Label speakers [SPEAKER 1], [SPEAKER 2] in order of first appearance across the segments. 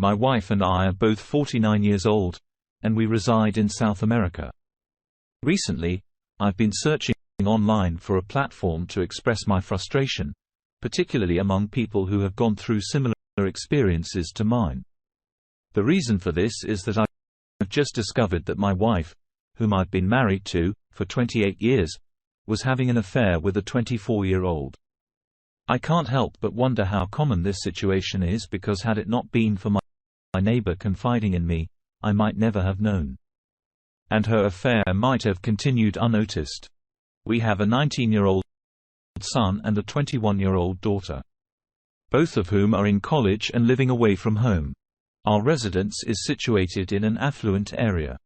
[SPEAKER 1] My wife and I are both 49 years old, and we reside in South America. Recently, I've been searching online for a platform to express my frustration, particularly among people who have gone through similar experiences to mine. The reason for this is that I've just discovered that my wife, whom I've been married to for 28 years, was having an affair with a 24-year-old. I can't help but wonder how common this situation is, because had it not been for my neighbor confiding in me, I might never have known. And her affair might have continued unnoticed. We have a 19-year-old son and a 21-year-old daughter, both of whom are in college and living away from home. Our residence is situated in an affluent area.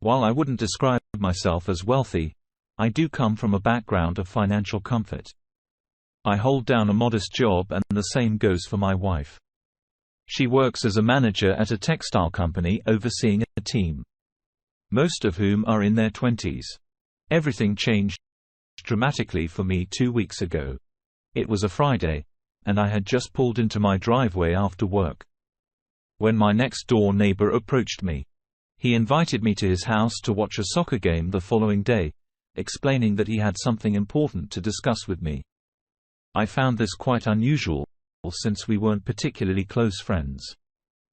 [SPEAKER 1] While I wouldn't describe myself as wealthy, I do come from a background of financial comfort. I hold down a modest job, and the same goes for my wife. She works as a manager at a textile company overseeing a team, most of whom are in their 20s. Everything changed dramatically for me 2 weeks ago. It was a Friday, and I had just pulled into my driveway after work, when my next-door neighbor approached me. He invited me to his house to watch a soccer game the following day, explaining that he had something important to discuss with me. I found this quite unusual, since we weren't particularly close friends.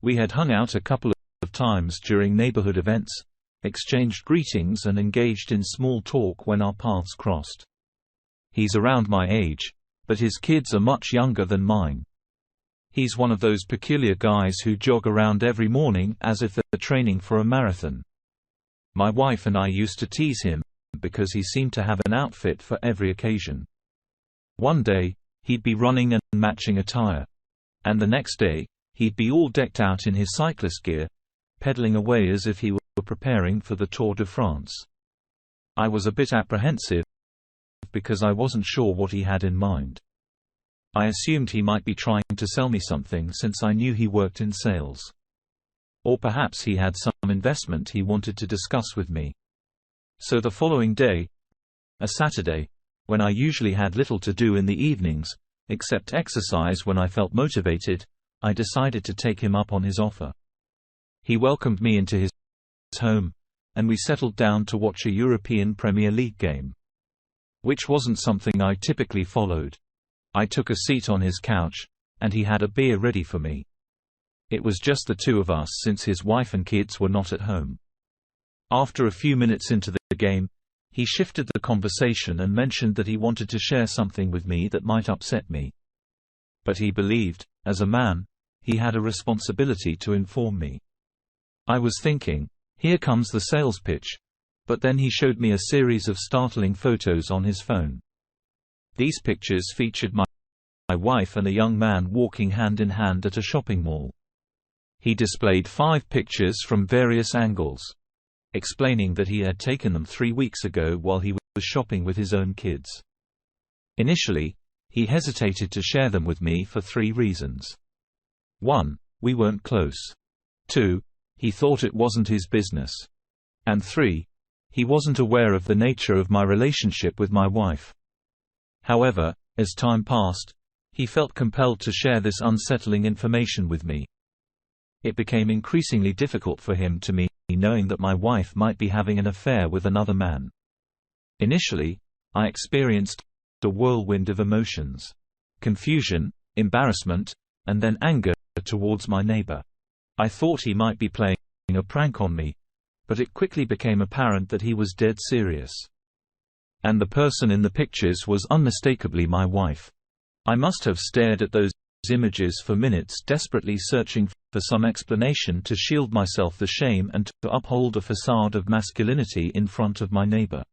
[SPEAKER 1] We had hung out a couple of times during neighborhood events, exchanged greetings and engaged in small talk when our paths crossed. He's around my age, but his kids are much younger than mine. He's one of those peculiar guys who jog around every morning as if they're training for a marathon. My wife and I used to tease him, because he seemed to have an outfit for every occasion. One day, he'd be running and matching attire. And the next day, he'd be all decked out in his cyclist gear, pedaling away as if he were preparing for the Tour de France. I was a bit apprehensive, because I wasn't sure what he had in mind. I assumed he might be trying to sell me something, since I knew he worked in sales. Or perhaps he had some investment he wanted to discuss with me. So the following day, a Saturday, when I usually had little to do in the evenings, except exercise when I felt motivated, I decided to take him up on his offer. He welcomed me into his home, and we settled down to watch a European Premier League game, which wasn't something I typically followed. I took a seat on his couch, and he had a beer ready for me. It was just the two of us, since his wife and kids were not at home. After a few minutes into the game, he shifted the conversation and mentioned that he wanted to share something with me that might upset me. But he believed, as a man, he had a responsibility to inform me. I was thinking, here comes the sales pitch, but then he showed me a series of startling photos on his phone. These pictures featured my wife and a young man walking hand in hand at a shopping mall. He displayed 5 pictures from various angles, explaining that he had taken them 3 weeks ago while he was shopping with his own kids. Initially, he hesitated to share them with me for 3 reasons. 1. We weren't close. 2. He thought it wasn't his business. And 3. He wasn't aware of the nature of my relationship with my wife. However, as time passed, he felt compelled to share this unsettling information with me. It became increasingly difficult for him to me, knowing that my wife might be having an affair with another man. Initially, I experienced a whirlwind of emotions: confusion, embarrassment, and then anger towards my neighbor. I thought he might be playing a prank on me, but it quickly became apparent that he was dead serious. And the person in the pictures was unmistakably my wife. I must have stared at those images for minutes, desperately searching for some explanation to shield myself the shame and to uphold a facade of masculinity in front of my neighbor.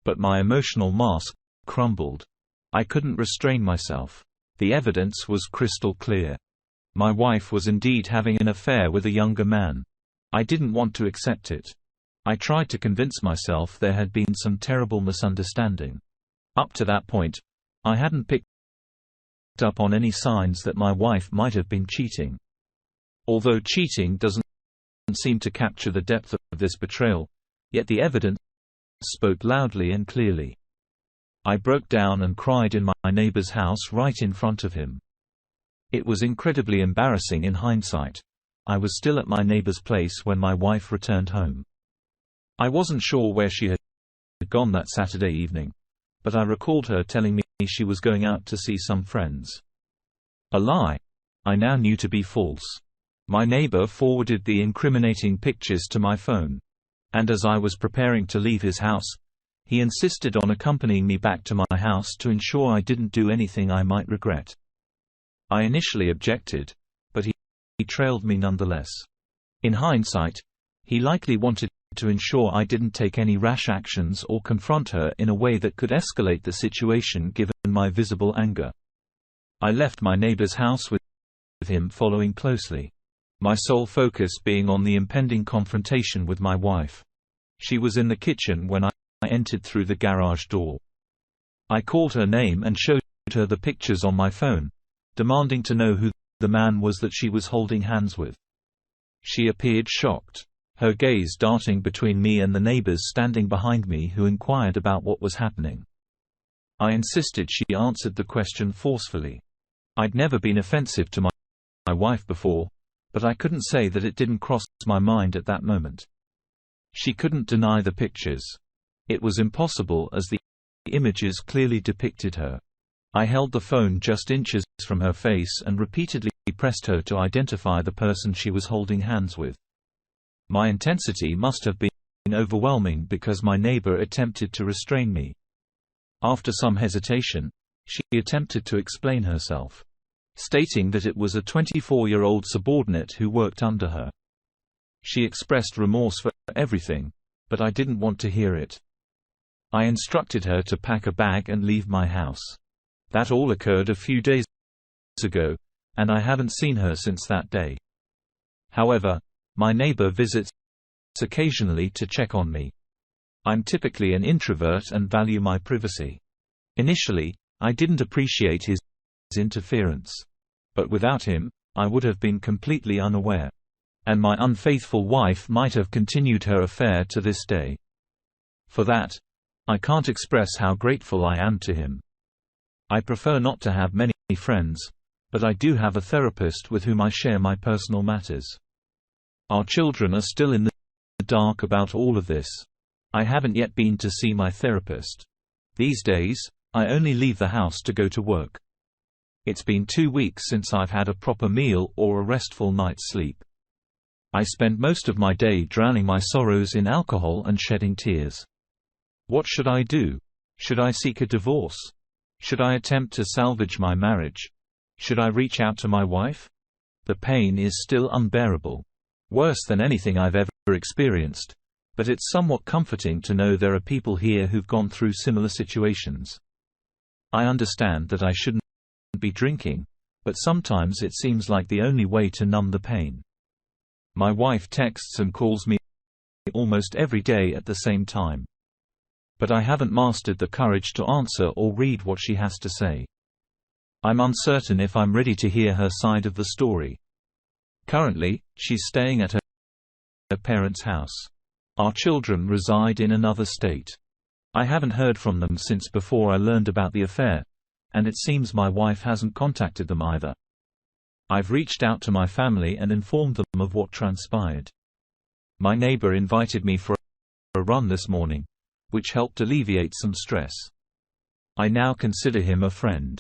[SPEAKER 1] But my emotional mask crumbled. I couldn't restrain myself. The evidence was crystal clear. My wife was indeed having an affair with a younger man. I didn't want to accept it. I tried to convince myself there had been some terrible misunderstanding. Up to that point, I hadn't picked up on any signs that my wife might have been cheating. Although cheating doesn't seem to capture the depth of this betrayal, yet the evidence spoke loudly and clearly. I broke down and cried in my neighbor's house right in front of him. It was incredibly embarrassing in hindsight. I was still at my neighbor's place when my wife returned home. I wasn't sure where she had gone that Saturday evening, but I recalled her telling me she was going out to see some friends. A lie I now knew to be false. My neighbor forwarded the incriminating pictures to my phone, and as I was preparing to leave his house, he insisted on accompanying me back to my house to ensure I didn't do anything I might regret. I initially objected, but he trailed me nonetheless. In hindsight, he likely wanted to ensure I didn't take any rash actions or confront her in a way that could escalate the situation given my visible anger. I left my neighbor's house with him following closely, my sole focus being on the impending confrontation with my wife. She was in the kitchen when I entered through the garage door. I called her name and showed her the pictures on my phone, demanding to know who the man was that she was holding hands with. She appeared shocked, her gaze darting between me and the neighbors standing behind me who inquired about what was happening. I insisted she answered the question forcefully. I'd never been offensive to my wife before, but I couldn't say that it didn't cross my mind at that moment. She couldn't deny the pictures. It was impossible as the images clearly depicted her. I held the phone just inches from her face and repeatedly pressed her to identify the person she was holding hands with. My intensity must have been overwhelming because my neighbor attempted to restrain me. After some hesitation, she attempted to explain herself, stating that it was a 24-year-old subordinate who worked under her. She expressed remorse for everything, but I didn't want to hear it. I instructed her to pack a bag and leave my house. That all occurred a few days ago, and I haven't seen her since that day. However, my neighbor visits occasionally to check on me. I'm typically an introvert and value my privacy. Initially, I didn't appreciate his interference. But without him, I would have been completely unaware. And my unfaithful wife might have continued her affair to this day. For that, I can't express how grateful I am to him. I prefer not to have many friends, but I do have a therapist with whom I share my personal matters. Our children are still in the dark about all of this. I haven't yet been to see my therapist. These days, I only leave the house to go to work. It's been 2 weeks since I've had a proper meal or a restful night's sleep. I spend most of my day drowning my sorrows in alcohol and shedding tears. What should I do? Should I seek a divorce? Should I attempt to salvage my marriage? Should I reach out to my wife? The pain is still unbearable. Worse than anything I've ever experienced, but it's somewhat comforting to know there are people here who've gone through similar situations. I understand that I shouldn't be drinking, but sometimes it seems like the only way to numb the pain. My wife texts and calls me almost every day at the same time. But I haven't mastered the courage to answer or read what she has to say. I'm uncertain if I'm ready to hear her side of the story. Currently, she's staying at her parents' house. Our children reside in another state. I haven't heard from them since before I learned about the affair, and it seems my wife hasn't contacted them either. I've reached out to my family and informed them of what transpired. My neighbor invited me for a run this morning, which helped alleviate some stress. I now consider him a friend.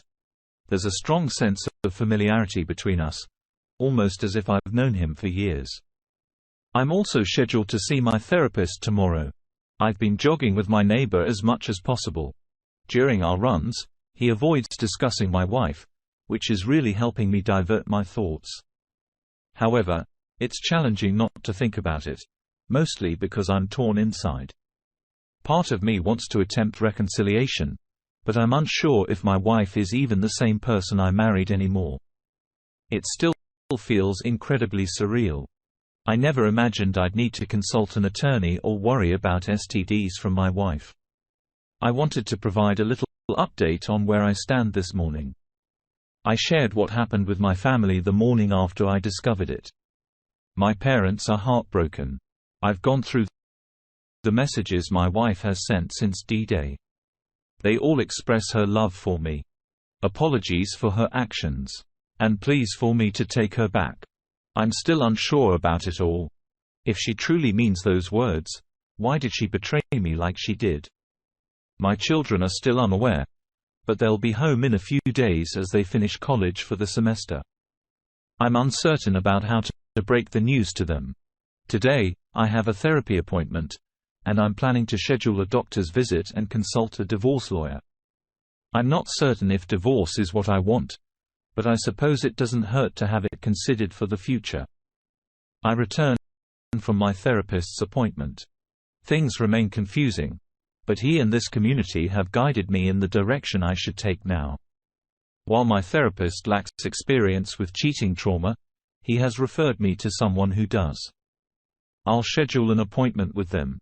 [SPEAKER 1] There's a strong sense of familiarity between us, almost as if I've known him for years. I'm also scheduled to see my therapist tomorrow. I've been jogging with my neighbor as much as possible. During our runs, he avoids discussing my wife, which is really helping me divert my thoughts. However, it's challenging not to think about it, mostly because I'm torn inside. Part of me wants to attempt reconciliation, but I'm unsure if my wife is even the same person I married anymore. It still feels incredibly surreal. I never imagined I'd need to consult an attorney or worry about STDs from my wife. I wanted to provide a little update on where I stand this morning. I shared what happened with my family the morning after I discovered it. My parents are heartbroken. I've gone through the messages my wife has sent since D-Day. They all express her love for me, apologies for her actions, and pleas for me to take her back. I'm still unsure about it all. If she truly means those words, why did she betray me like she did? My children are still unaware, but they'll be home in a few days as they finish college for the semester. I'm uncertain about how to break the news to them. Today, I have a therapy appointment, and I'm planning to schedule a doctor's visit and consult a divorce lawyer. I'm not certain if divorce is what I want, but I suppose it doesn't hurt to have it considered for the future. I return from my therapist's appointment. Things remain confusing, but he and this community have guided me in the direction I should take now. While my therapist lacks experience with cheating trauma, he has referred me to someone who does. I'll schedule an appointment with them.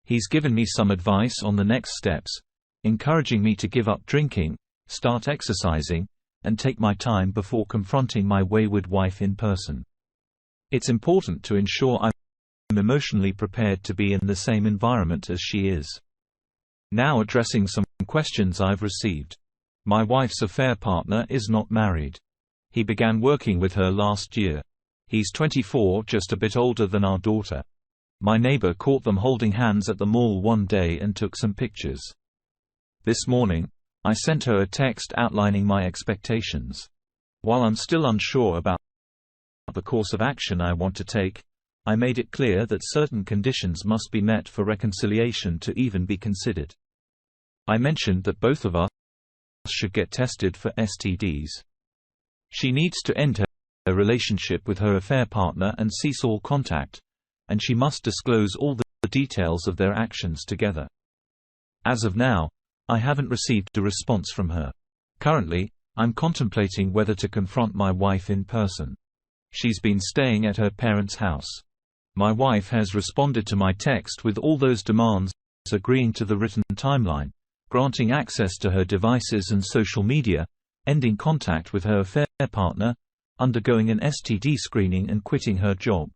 [SPEAKER 1] He's given me some advice on the next steps, encouraging me to give up drinking, start exercising, and take my time before confronting my wayward wife in person. It's important to ensure I'm emotionally prepared to be in the same environment as she is. Now addressing some questions I've received. My wife's affair partner is not married. He began working with her last year. He's 24, just a bit older than our daughter. My neighbor caught them holding hands at the mall one day and took some pictures. This morning, I sent her a text outlining my expectations. While I'm still unsure about the course of action I want to take, I made it clear that certain conditions must be met for reconciliation to even be considered. I mentioned that both of us should get tested for STDs. She needs to end her relationship with her affair partner and cease all contact, and she must disclose all the details of their actions together. As of now, I haven't received a response from her. Currently, I'm contemplating whether to confront my wife in person. She's been staying at her parents' house. My wife has responded to my text with all those demands, agreeing to the written timeline, granting access to her devices and social media, ending contact with her affair partner, undergoing an STD screening and quitting her job.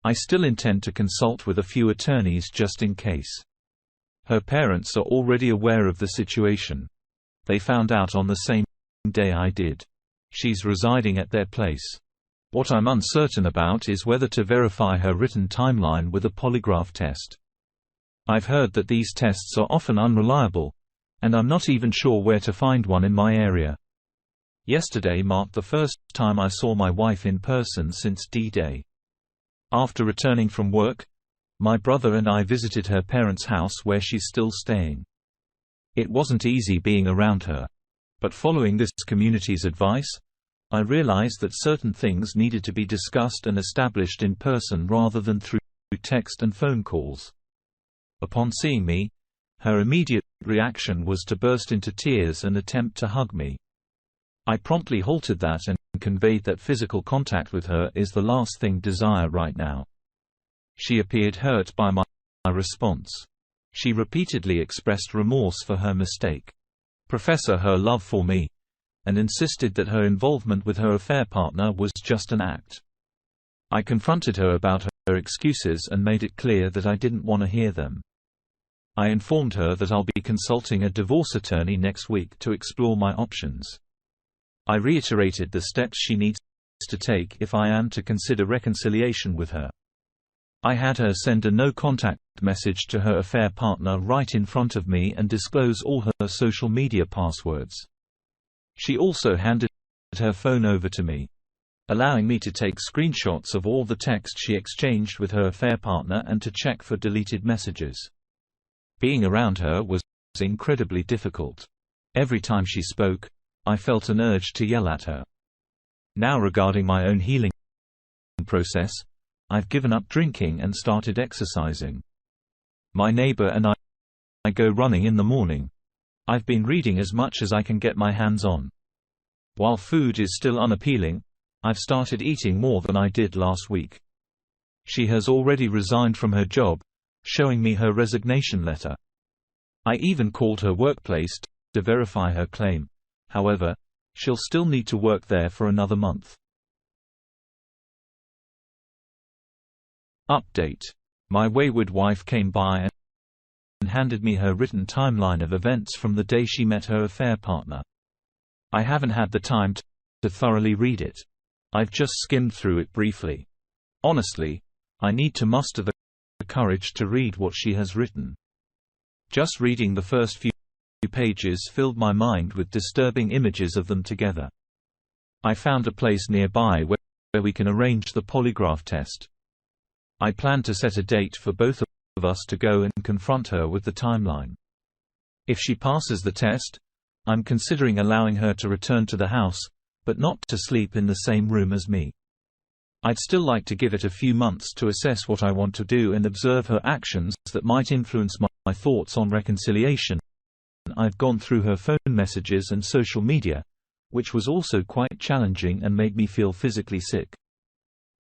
[SPEAKER 1] I still intend to consult with a few attorneys just in case. Her parents are already aware of the situation. They found out on the same day I did. She's residing at their place. What I'm uncertain about is whether to verify her written timeline with a polygraph test. I've heard that these tests are often unreliable, and I'm not even sure where to find one in my area. Yesterday marked the first time I saw my wife in person since D-Day. After returning from work, my brother and I visited her parents' house where she's still staying. It wasn't easy being around her, but following this community's advice, I realized that certain things needed to be discussed and established in person rather than through text and phone calls. Upon seeing me, her immediate reaction was to burst into tears and attempt to hug me. I promptly halted that and conveyed that physical contact with her is the last thing I desire right now. She appeared hurt by my response. She repeatedly expressed remorse for her mistake, professed her love for me, and insisted that her involvement with her affair partner was just an act. I confronted her about her excuses and made it clear that I didn't want to hear them. I informed her that I'll be consulting a divorce attorney next week to explore my options. I reiterated the steps she needs to take if I am to consider reconciliation with her. I had her send a no-contact message to her affair partner right in front of me and disclose all her social media passwords. She also handed her phone over to me, allowing me to take screenshots of all the text she exchanged with her affair partner and to check for deleted messages. Being around her was incredibly difficult. Every time she spoke, I felt an urge to yell at her. Now regarding my own healing process, I've given up drinking and started exercising. My neighbor and I go running in the morning. I've been reading as much as I can get my hands on. While food is still unappealing, I've started eating more than I did last week. She has already resigned from her job, showing me her resignation letter. I even called her workplace to verify her claim. However, she'll still need to work there for another month. Update. My wayward wife came by and handed me her written timeline of events from the day she met her affair partner. I haven't had the time to thoroughly read it. I've just skimmed through it briefly. Honestly, I need to muster the courage to read what she has written. Just reading the first few pages filled my mind with disturbing images of them together. I found a place nearby where we can arrange the polygraph test. I plan to set a date for both of us to go and confront her with the timeline. If she passes the test, I'm considering allowing her to return to the house, but not to sleep in the same room as me. I'd still like to give it a few months to assess what I want to do and observe her actions that might influence my thoughts on reconciliation. I've gone through her phone messages and social media, which was also quite challenging and made me feel physically sick.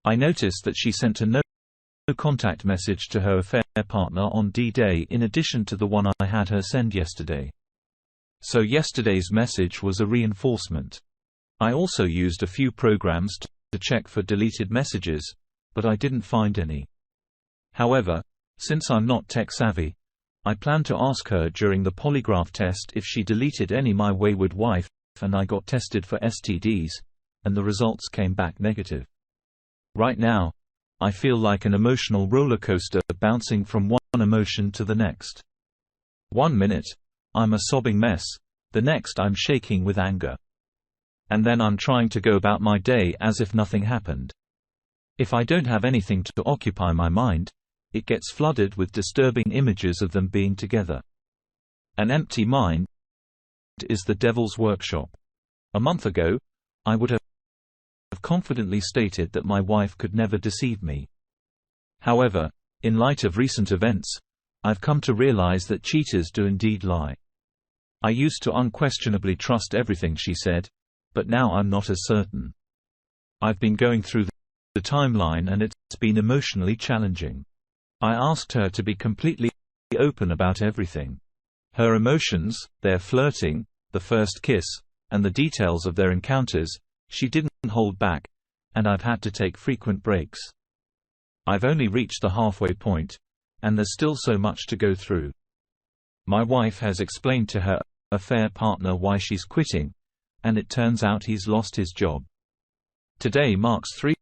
[SPEAKER 1] I noticed that she sent a no-contact message to her affair partner on D-Day in addition to the one I had her send yesterday. So yesterday's message was a reinforcement. I also used a few programs to check for deleted messages, but I didn't find any. However, since I'm not tech-savvy, I plan to ask her during the polygraph test if she deleted any My Wayward Wife, and I got tested for STDs, and the results came back negative. Right now, I feel like an emotional roller coaster bouncing from one emotion to the next. 1 minute, I'm a sobbing mess, the next I'm shaking with anger. And then I'm trying to go about my day as if nothing happened. If I don't have anything to occupy my mind, it gets flooded with disturbing images of them being together. An empty mind is the devil's workshop. A month ago, I would have confidently stated that my wife could never deceive me. However, in light of recent events, I've come to realize that cheaters do indeed lie. I used to unquestionably trust everything she said, but now I'm not as certain. I've been going through the timeline and it's been emotionally challenging. I asked her to be completely open about everything. Her emotions, their flirting, the first kiss, and the details of their encounters, she didn't hold back, and I've had to take frequent breaks. I've only reached the halfway point, and there's still so much to go through. My wife has explained to her affair partner why she's quitting, and it turns out he's lost his job. Today marks 3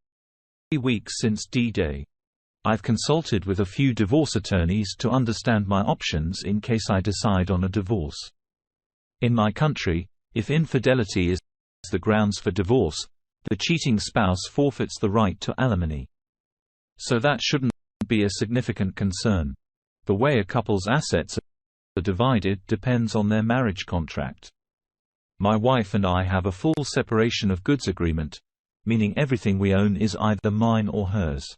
[SPEAKER 1] weeks since D-Day. I've consulted with a few divorce attorneys to understand my options in case I decide on a divorce. In my country, if infidelity is the grounds for divorce, the cheating spouse forfeits the right to alimony. So that shouldn't be a significant concern. The way a couple's assets are divided depends on their marriage contract. My wife and I have a full separation of goods agreement, meaning everything we own is either mine or hers.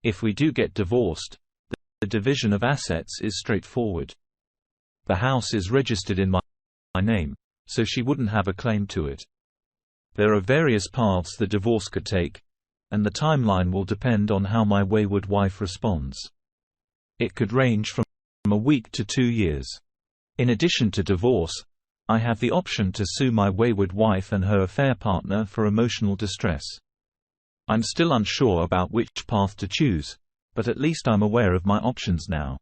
[SPEAKER 1] If we do get divorced, the division of assets is straightforward. The house is registered in my name, so she wouldn't have a claim to it. There are various paths the divorce could take, and the timeline will depend on how my wayward wife responds. It could range from a week to 2 years. In addition to divorce, I have the option to sue my wayward wife and her affair partner for emotional distress. I'm still unsure about which path to choose, but at least I'm aware of my options now.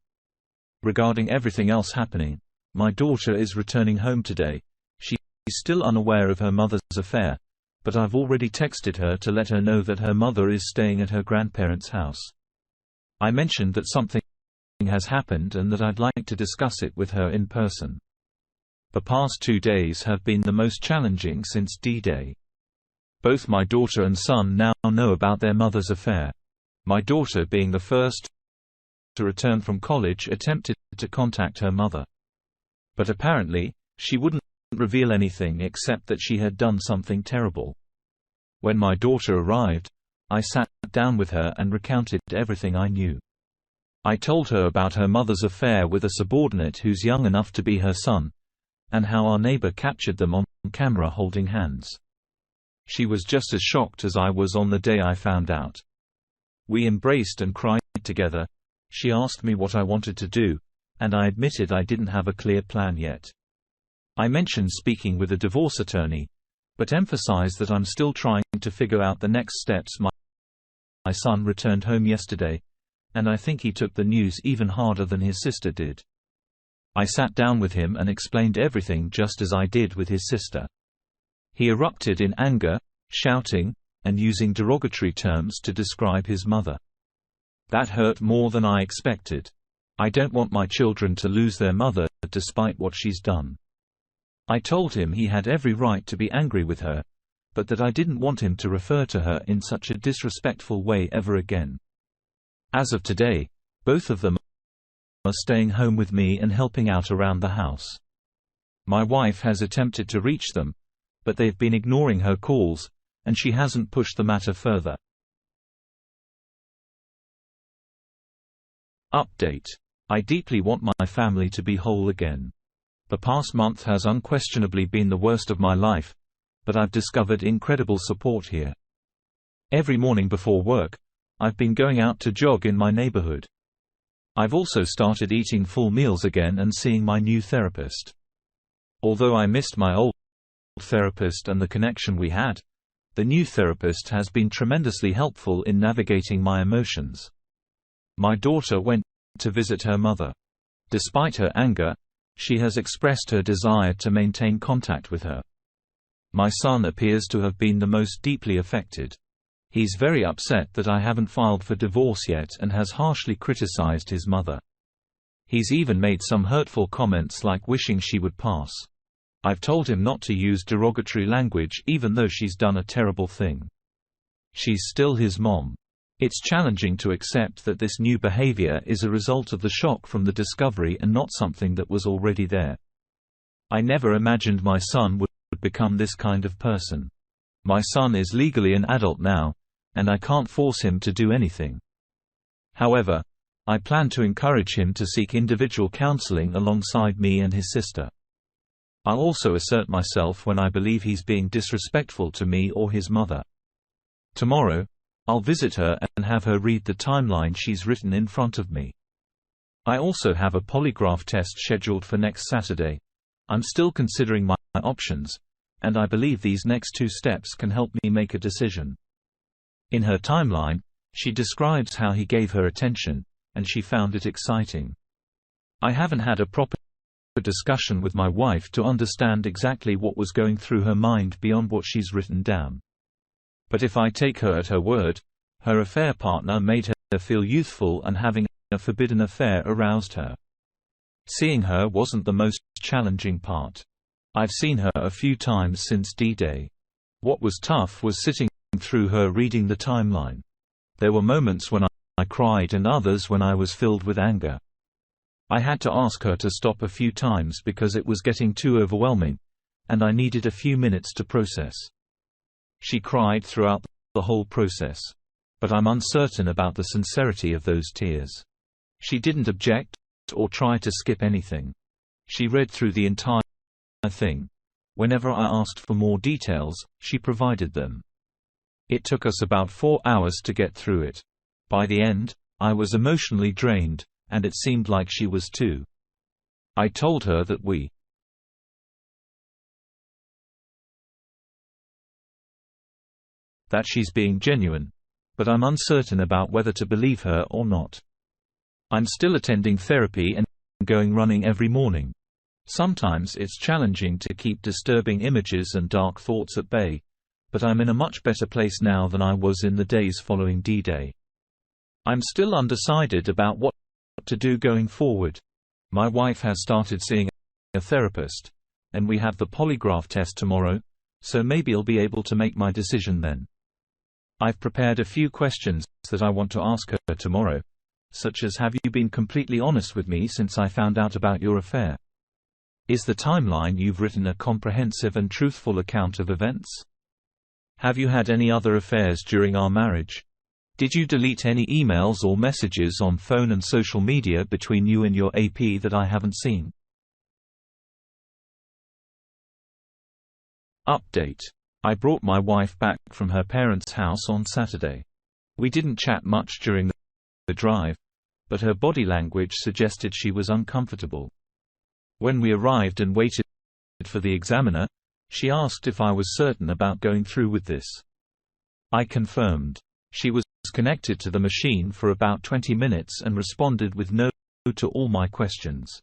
[SPEAKER 1] Regarding everything else happening, my daughter is returning home today. She's still unaware of her mother's affair, but I've already texted her to let her know that her mother is staying at her grandparents' house. I mentioned that something has happened and that I'd like to discuss it with her in person. The past 2 days have been the most challenging since D-Day. Both my daughter and son now know about their mother's affair. My daughter, being the first to return from college, attempted to contact her mother. But apparently, she wouldn't reveal anything except that she had done something terrible. When my daughter arrived, I sat down with her and recounted everything I knew. I told her about her mother's affair with a subordinate who's young enough to be her son, and how our neighbor captured them on camera holding hands. She was just as shocked as I was on the day I found out. We embraced and cried together. She asked me what I wanted to do, and I admitted I didn't have a clear plan yet. I mentioned speaking with a divorce attorney, but emphasized that I'm still trying to figure out the next steps. My son returned home yesterday, and I think he took the news even harder than his sister did. I sat down with him and explained everything just as I did with his sister. He erupted in anger, shouting, and using derogatory terms to describe his mother. That hurt more than I expected. I don't want my children to lose their mother, despite what she's done. I told him he had every right to be angry with her, but that I didn't want him to refer to her in such a disrespectful way ever again. As of today, both of them are staying home with me and helping out around the house. My wife has attempted to reach them, but they've been ignoring her calls, and she hasn't pushed the matter further. Update. I deeply want my family to be whole again. The past month has unquestionably been the worst of my life, but I've discovered incredible support here. Every morning before work, I've been going out to jog in my neighborhood. I've also started eating full meals again and seeing my new therapist. Although I missed my old therapist and the connection we had, the new therapist has been tremendously helpful in navigating my emotions. My daughter went to visit her mother. Despite her anger, she has expressed her desire to maintain contact with her. My son appears to have been the most deeply affected. He's very upset that I haven't filed for divorce yet and has harshly criticized his mother. He's even made some hurtful comments like wishing she would pass. I've told him not to use derogatory language even though she's done a terrible thing. She's still his mom. It's challenging to accept that this new behavior is a result of the shock from the discovery and not something that was already there. I never imagined my son would become this kind of person. My son is legally an adult now, and I can't force him to do anything. However, I plan to encourage him to seek individual counseling alongside me and his sister. I'll also assert myself when I believe he's being disrespectful to me or his mother. Tomorrow, I'll visit her and have her read the timeline she's written in front of me. I also have a polygraph test scheduled for next Saturday. I'm still considering my options, and I believe these next 2 steps can help me make a decision. In her timeline, she describes how he gave her attention, and she found it exciting. I haven't had a proper discussion with my wife to understand exactly what was going through her mind beyond what she's written down. But if I take her at her word, her affair partner made her feel youthful and having a forbidden affair aroused her. Seeing her wasn't the most challenging part. I've seen her a few times since D-Day. What was tough was sitting through her reading the timeline. There were moments when I cried and others when I was filled with anger. I had to ask her to stop a few times because it was getting too overwhelming, and I needed a few minutes to process. She cried throughout the whole process. But I'm uncertain about the sincerity of those tears. She didn't object or try to skip anything. She read through the entire thing. Whenever I asked for more details, she provided them. It took us about 4 hours to get through it. By the end, I was emotionally drained, and it seemed like she was too. I told her that she's being genuine, but I'm uncertain about whether to believe her or not. I'm still attending therapy and going running every morning. Sometimes it's challenging to keep disturbing images and dark thoughts at bay, but I'm in a much better place now than I was in the days following D-Day. I'm still undecided about what to do going forward. My wife has started seeing a therapist, and we have the polygraph test tomorrow, so maybe I'll be able to make my decision then. I've prepared a few questions that I want to ask her tomorrow, such as, have you been completely honest with me since I found out about your affair? Is the timeline you've written a comprehensive and truthful account of events? Have you had any other affairs during our marriage? Did you delete any emails or messages on phone and social media between you and your AP that I haven't seen? Update. I brought my wife back from her parents' house on Saturday. We didn't chat much during the drive, but her body language suggested she was uncomfortable. When we arrived and waited for the examiner, she asked if I was certain about going through with this. I confirmed. She was connected to the machine for about 20 minutes and responded with no to all my questions.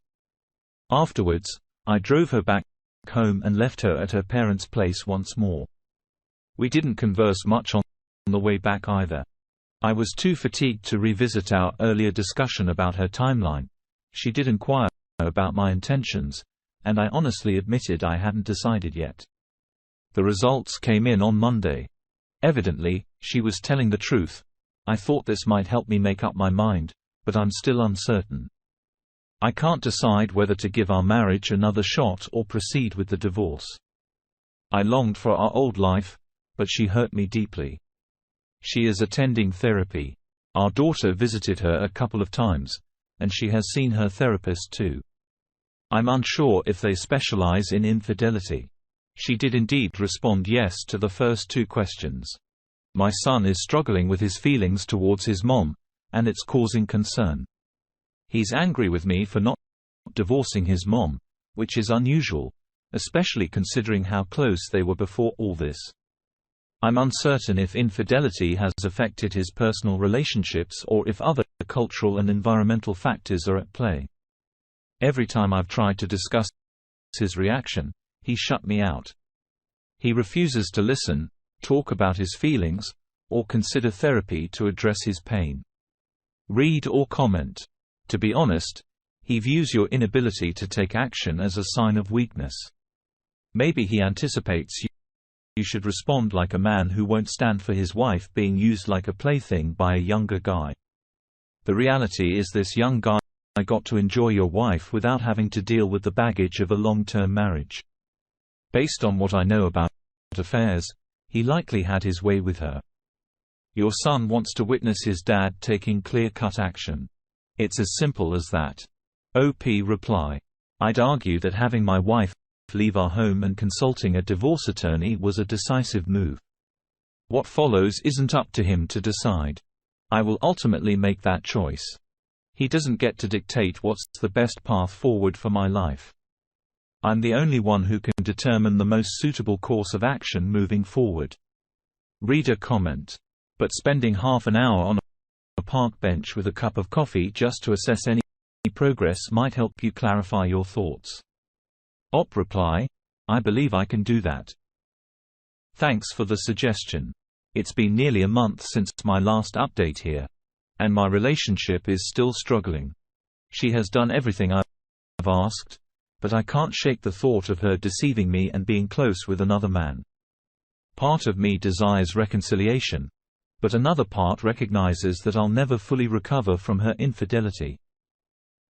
[SPEAKER 1] Afterwards, I drove her back home and left her at her parents' place once more. We didn't converse much on the way back either. I was too fatigued to revisit our earlier discussion about her timeline. She did inquire about my intentions, and I honestly admitted I hadn't decided yet. The results came in on Monday. Evidently, she was telling the truth. I thought this might help me make up my mind, but I'm still uncertain. I can't decide whether to give our marriage another shot or proceed with the divorce. I longed for our old life, but she hurt me deeply. She is attending therapy. Our daughter visited her a couple of times, and she has seen her therapist too. I'm unsure if they specialize in infidelity. She did indeed respond yes to the first two questions. My son is struggling with his feelings towards his mom, and it's causing concern. He's angry with me for not divorcing his mom, which is unusual, especially considering how close they were before all this. I'm uncertain if infidelity has affected his personal relationships or if other cultural and environmental factors are at play. Every time I've tried to discuss his reaction, he shut me out. He refuses to listen, talk about his feelings, or consider therapy to address his pain. Read or comment. To be honest, he views your inability to take action as a sign of weakness. Maybe he anticipates you should respond like a man who won't stand for his wife being used like a plaything by a younger guy. The reality is this young guy got to enjoy your wife without having to deal with the baggage of a long-term marriage. Based on what I know about affairs, he likely had his way with her. Your son wants to witness his dad taking clear-cut action. It's as simple as that. OP reply. I'd argue that having my wife leave our home and consulting a divorce attorney was a decisive move. What follows isn't up to him to decide. I will ultimately make that choice. He doesn't get to dictate what's the best path forward for my life. I'm the only one who can determine the most suitable course of action moving forward. Reader comment. But spending half an hour on a park bench with a cup of coffee just to assess any progress might help you clarify your thoughts. OP reply, I believe I can do that. Thanks for the suggestion. It's been nearly a month since my last update here, and my relationship is still struggling. She has done everything I've asked, but I can't shake the thought of her deceiving me and being close with another man. Part of me desires reconciliation, but another part recognizes that I'll never fully recover from her infidelity.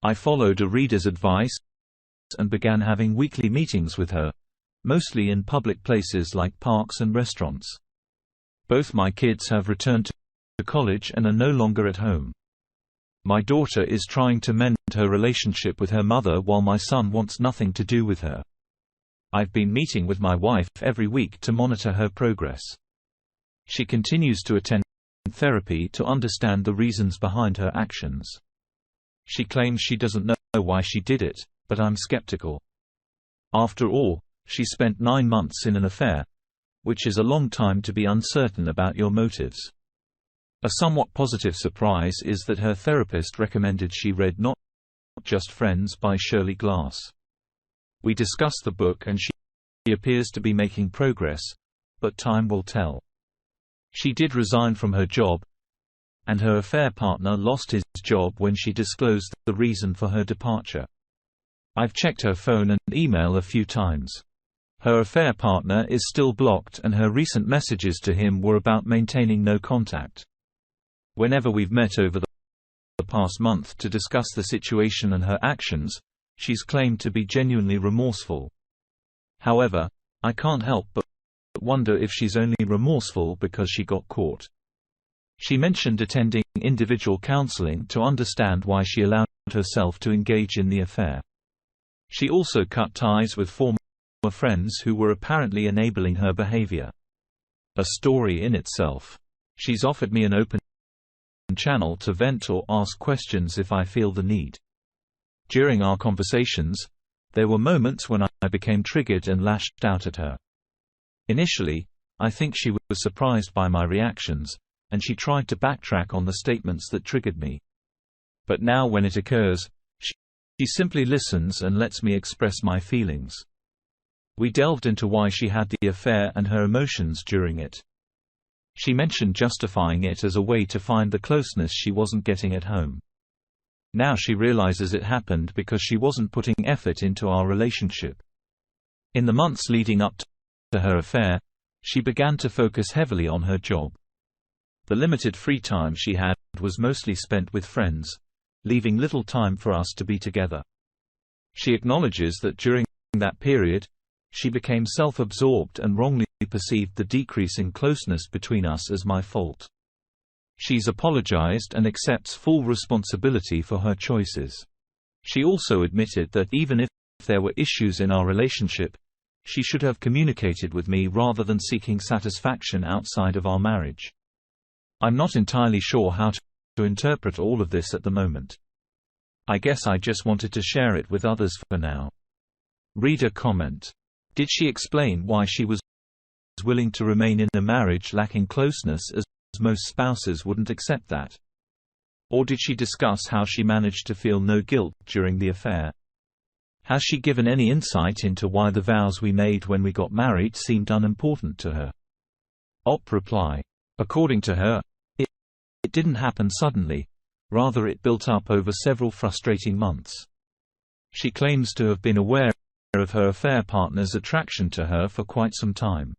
[SPEAKER 1] I followed a reader's advice and began having weekly meetings with her, mostly in public places like parks and restaurants. Both my kids have returned to college and are no longer at home. My daughter is trying to mend her relationship with her mother while my son wants nothing to do with her. I've been meeting with my wife every week to monitor her progress. She continues to attend therapy to understand the reasons behind her actions. She claims she doesn't know why she did it, but I'm skeptical. After all, she spent 9 months in an affair, which is a long time to be uncertain about your motives. A somewhat positive surprise is that her therapist recommended she read Not Just Friends by Shirley Glass. We discussed the book and she appears to be making progress, but time will tell. She did resign from her job, and her affair partner lost his job when she disclosed the reason for her departure. I've checked her phone and email a few times. Her affair partner is still blocked and her recent messages to him were about maintaining no contact. Whenever we've met over the past month to discuss the situation and her actions, she's claimed to be genuinely remorseful. However, I can't help but wonder if she's only remorseful because she got caught. She mentioned attending individual counseling to understand why she allowed herself to engage in the affair. She also cut ties with former friends who were apparently enabling her behavior. A story in itself. She's offered me an open channel to vent or ask questions if I feel the need. During our conversations, there were moments when I became triggered and lashed out at her. Initially, I think she was surprised by my reactions, and she tried to backtrack on the statements that triggered me. But now when it occurs, she simply listens and lets me express my feelings. We delved into why she had the affair and her emotions during it. She mentioned justifying it as a way to find the closeness she wasn't getting at home. Now she realizes it happened because she wasn't putting effort into our relationship. In the months leading up to her affair, she began to focus heavily on her job. The limited free time she had was mostly spent with friends, leaving little time for us to be together. She acknowledges that during that period, she became self-absorbed and wrongly perceived the decrease in closeness between us as my fault. She's apologized and accepts full responsibility for her choices. She also admitted that even if there were issues in our relationship, she should have communicated with me rather than seeking satisfaction outside of our marriage. I'm not entirely sure how to interpret all of this at the moment. I guess I just wanted to share it with others for now. Reader comment. Did she explain why she was willing to remain in a marriage lacking closeness, as most spouses wouldn't accept that? Or did she discuss how she managed to feel no guilt during the affair? Has she given any insight into why the vows we made when we got married seemed unimportant to her? Reply. According to her, it didn't happen suddenly, rather it built up over several frustrating months. She claims to have been aware of her affair partner's attraction to her for quite some time.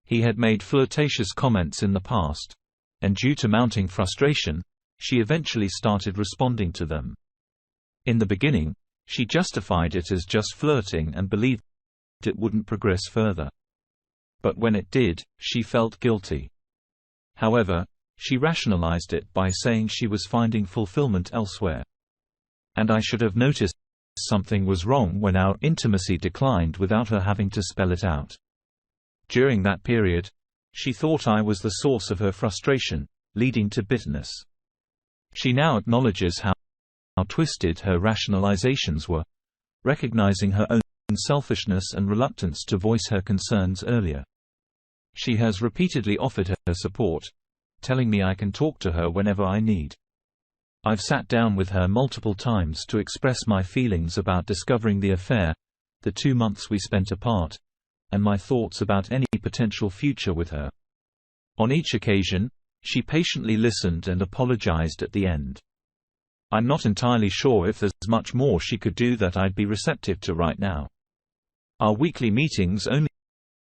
[SPEAKER 1] He had made flirtatious comments in the past, and due to mounting frustration, she eventually started responding to them. In the beginning, she justified it as just flirting and believed it wouldn't progress further. But when it did, she felt guilty. However, she rationalized it by saying she was finding fulfillment elsewhere. And I should have noticed something was wrong when our intimacy declined without her having to spell it out. During that period, she thought I was the source of her frustration, leading to bitterness. She now acknowledges how twisted her rationalizations were, recognizing her own selfishness and reluctance to voice her concerns earlier. She has repeatedly offered her support, telling me I can talk to her whenever I need. I've sat down with her multiple times to express my feelings about discovering the affair, the 2 months we spent apart, and my thoughts about any potential future with her. On each occasion, she patiently listened and apologized at the end. I'm not entirely sure if there's much more she could do that I'd be receptive to right now. Our weekly meetings only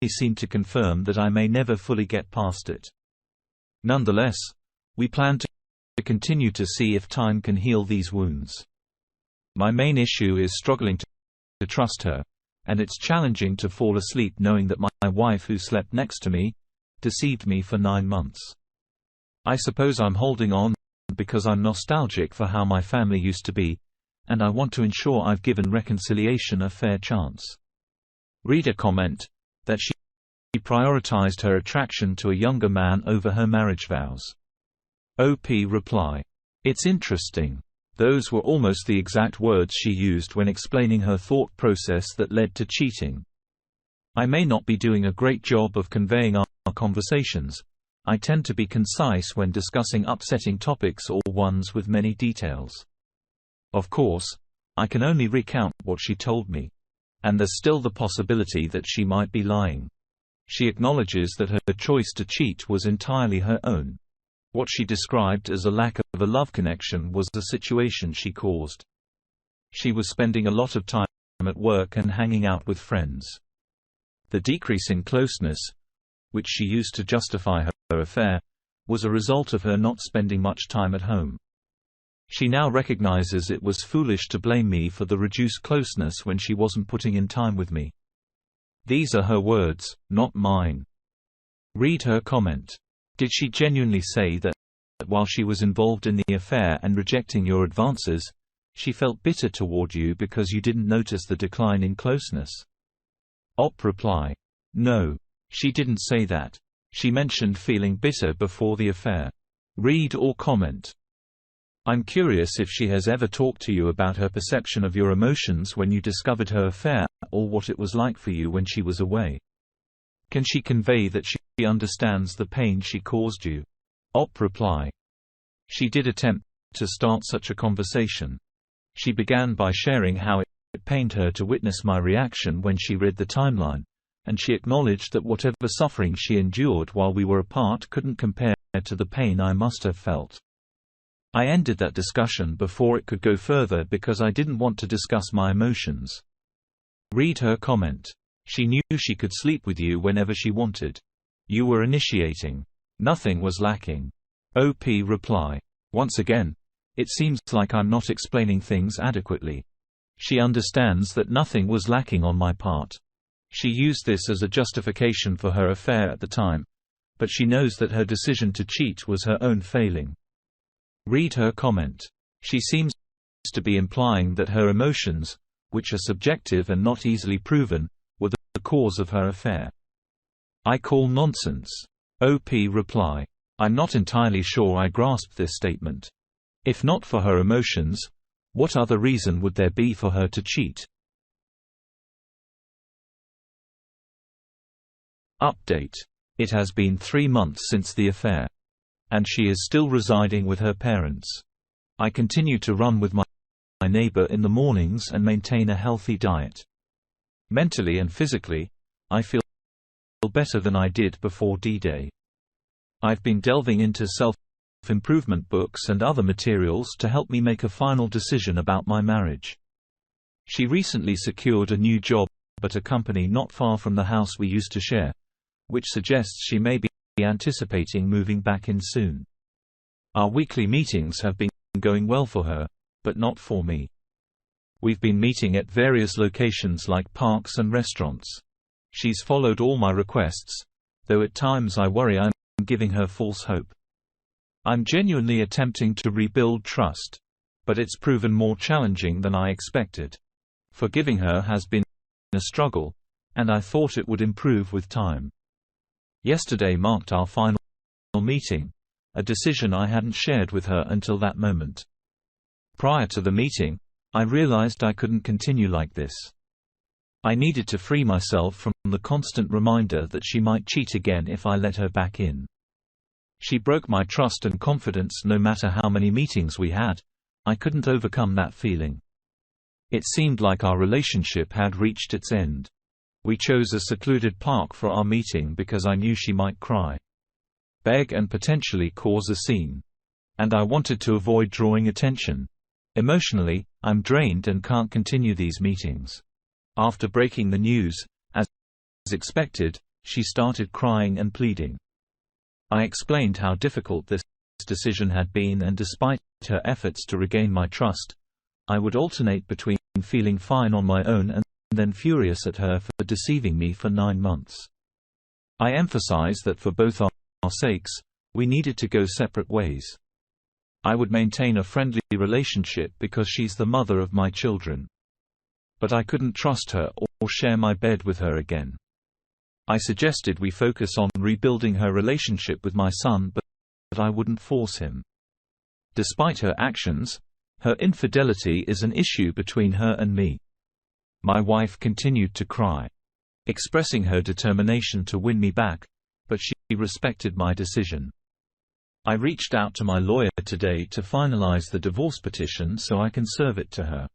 [SPEAKER 1] seem to confirm that I may never fully get past it. Nonetheless, we plan to continue to see if time can heal these wounds. My main issue is struggling to trust her, and it's challenging to fall asleep knowing that my wife, who slept next to me, deceived me for 9 months. I suppose I'm holding on because I'm nostalgic for how my family used to be, and I want to ensure I've given reconciliation a fair chance. Reader comment that she prioritized her attraction to a younger man over her marriage vows. OP reply. It's interesting. Those were almost the exact words she used when explaining her thought process that led to cheating. I may not be doing a great job of conveying our conversations. I tend to be concise when discussing upsetting topics or ones with many details. Of course, I can only recount what she told me. And there's still the possibility that she might be lying. She acknowledges that her choice to cheat was entirely her own. What she described as a lack of a love connection was the situation she caused. She was spending a lot of time at work and hanging out with friends. The decrease in closeness, which she used to justify her affair, was a result of her not spending much time at home. She now recognizes it was foolish to blame me for the reduced closeness when she wasn't putting in time with me. These are her words, not mine. Read her comment. Did she genuinely say that while she was involved in the affair and rejecting your advances, she felt bitter toward you because you didn't notice the decline in closeness? Reply. No. She didn't say that. She mentioned feeling bitter before the affair. Read or comment. I'm curious if she has ever talked to you about her perception of your emotions when you discovered her affair, or what it was like for you when she was away. Can she convey that she understands the pain she caused you? Reply. She did attempt to start such a conversation. She began by sharing how it pained her to witness my reaction when she read the timeline, and she acknowledged that whatever suffering she endured while we were apart couldn't compare to the pain I must have felt. I ended that discussion before it could go further because I didn't want to discuss my emotions. Read her comment. She knew she could sleep with you whenever she wanted. You were initiating. Nothing was lacking. OP reply. Once again, it seems like I'm not explaining things adequately. She understands that nothing was lacking on my part. She used this as a justification for her affair at the time, but she knows that her decision to cheat was her own failing. Read her comment. She seems to be implying that her emotions, which are subjective and not easily proven, were the cause of her affair. I call nonsense. OP reply. I'm not entirely sure I grasped this statement. If not for her emotions, what other reason would there be for her to cheat? Update. It has been 3 months since the affair. And she is still residing with her parents. I continue to run with my neighbor in the mornings and maintain a healthy diet. Mentally and physically, I feel better than I did before D-Day. I've been delving into self-improvement books and other materials to help me make a final decision about my marriage. She recently secured a new job at a company not far from the house we used to share, which suggests she may be anticipating moving back in soon. Our weekly meetings have been going well for her, but not for me. We've been meeting at various locations like parks and restaurants. She's followed all my requests, though at times I worry I'm giving her false hope. I'm genuinely attempting to rebuild trust, but it's proven more challenging than I expected. Forgiving her has been a struggle, and I thought it would improve with time. Yesterday marked our final meeting, a decision I hadn't shared with her until that moment. Prior to the meeting, I realized I couldn't continue like this. I needed to free myself from the constant reminder that she might cheat again if I let her back in. She broke my trust and confidence no matter how many meetings we had. I couldn't overcome that feeling. It seemed like our relationship had reached its end. We chose a secluded park for our meeting because I knew she might cry, beg and potentially cause a scene. And I wanted to avoid drawing attention. Emotionally, I'm drained and can't continue these meetings. After breaking the news, as expected, she started crying and pleading. I explained how difficult this decision had been, and despite her efforts to regain my trust, I would alternate between feeling fine on my own and then furious at her for deceiving me for 9 months. I emphasized that for both our sakes, we needed to go separate ways. I would maintain a friendly relationship because she's the mother of my children. But I couldn't trust her or share my bed with her again. I suggested we focus on rebuilding her relationship with my son, but I wouldn't force him. Despite her actions, her infidelity is an issue between her and me. My wife continued to cry, expressing her determination to win me back, but she respected my decision. I reached out to my lawyer today to finalize the divorce petition so I can serve it to her.